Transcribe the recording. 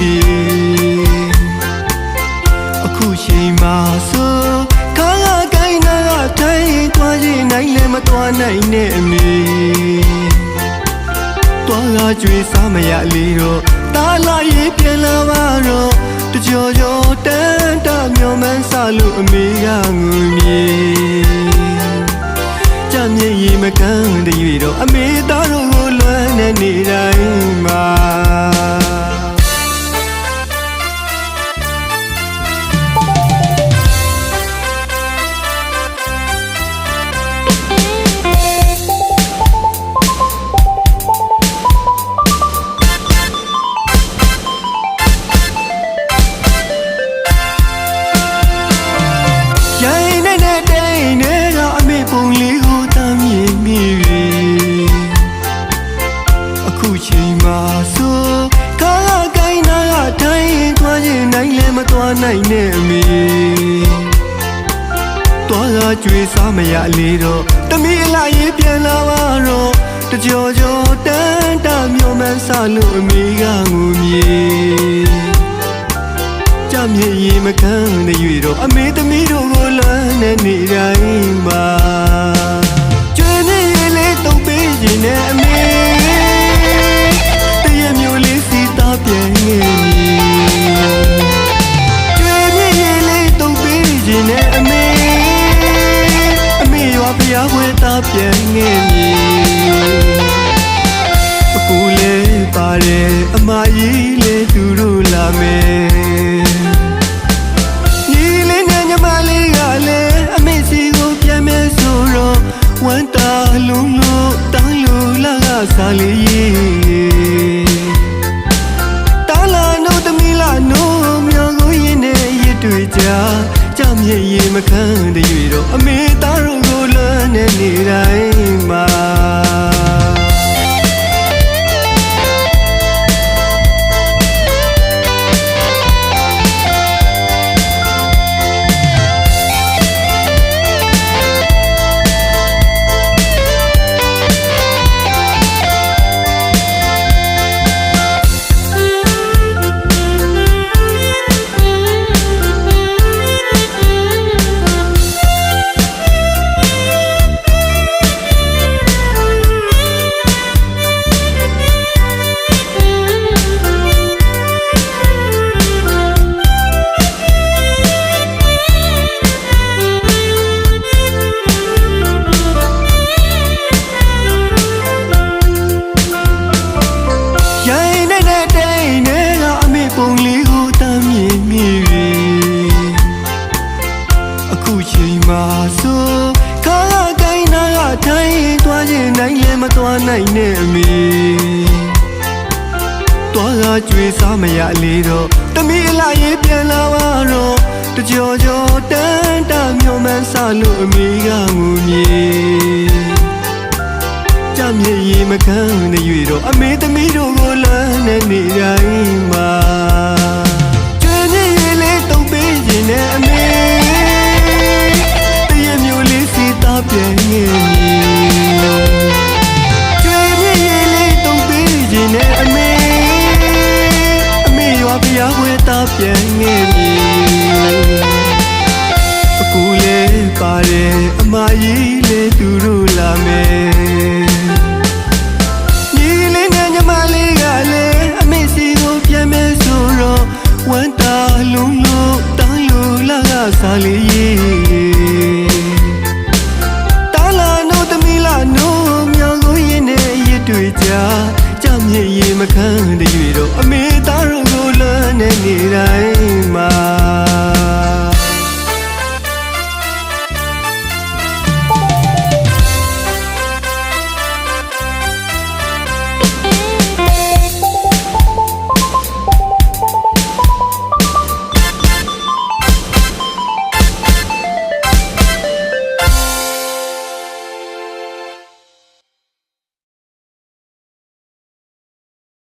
ဒီအခုချိန်မှာဆိုခါကိုင်းနာကထိုင်သွားရင်နိုင်လည်းမသွားနိုင်နဲ့အမေသွားကကြွေးစားမရလေတော့တားလာရေးပြန်လာပါတော့တကြော်ကြော်တန်းတမျောမှန်းစားလို့အမေကငုံမြေကြမျက်ရည်မကန်းတရွေတော့အမေသားတို့ကိုလွမ်းနေနေတိုင်းမှာအခုချိန်မှာဆိုခါကိုင်းနာကထိုင်သွားရင်နိုင်လည်းမသွားနိုင်နဲ့အမေသွားကကြွေးစားမရလေတော့တမီးအလိုက်ရေးပြန်လာပါတော့တကြော်ကြော်တန်းတမျောမှန်းစားလို့အမေကငုံမြေကြမျက်ရည်မကန်းတဲ့ရွေတော့အမေသမီးတို့ကိုလွမ်းနေနေတိုင်းမှာကျွေးနေလေတုံးပေးခြင်းနဲ့အမေပြန်ငယ်မီကျွေးမြည်လေးတုံးပေးခြင်းနဲ့အမေရွာဖျားပွဲသားပြန်ငယ်မီအကူလေးပါတယ်အမကြီးလေးသူတို့လာမယ်ညီလေးနဲ့ညီမလေးကလည်းအမေစီကိုပြန်မယ်ဆိုတော့ဝမ်းတာလုံးလို့တောင်းလို့လာကစားလေးကြမျက်ရည်မကန်းတရွေတော့အမေသားတို့ကိုလွမ်းနေနေတိုင်းမှာအခုချိန်မှာဆိုခါကိုင်းနာကထိုင်သွားရင်နိုင်လည်းမသွားနိုင်နဲ့အမေသွားကကြွေးစားမရလေတော့တမီးအလိုက်ရေးပြန်လာပါတော့တကြော်ကြော်တန်းတမျောမှန်းစားလို့အမေကငုံမြေကြမျက်ရည်မကန်းတဲ့ရွေတော့အမေသမီးတို့ကိုလွမ်းနေနေတိုင်းမှာကျွေးမြည်လေးတုံးပေးခြင်းနဲ့အမေပြန်ငယ်မီကျွေးမြည်လေးတုံးပေးခြင်းနဲ့အမေရွာဖျားပွဲသားပြန်ငယ်မီအကူလေးပါတယ်အမကြီးလေးသူတို့လာမယ်ညီလေးနဲ့ညီမလေးကလည်းအမေစီကိုပြန်မယ်ဆိုတော့ဝမ်းတာလုံးလို့တောင်းလို့လာကစားလေးကြမျက်ရည်မကန်းတရွေတော့အမေ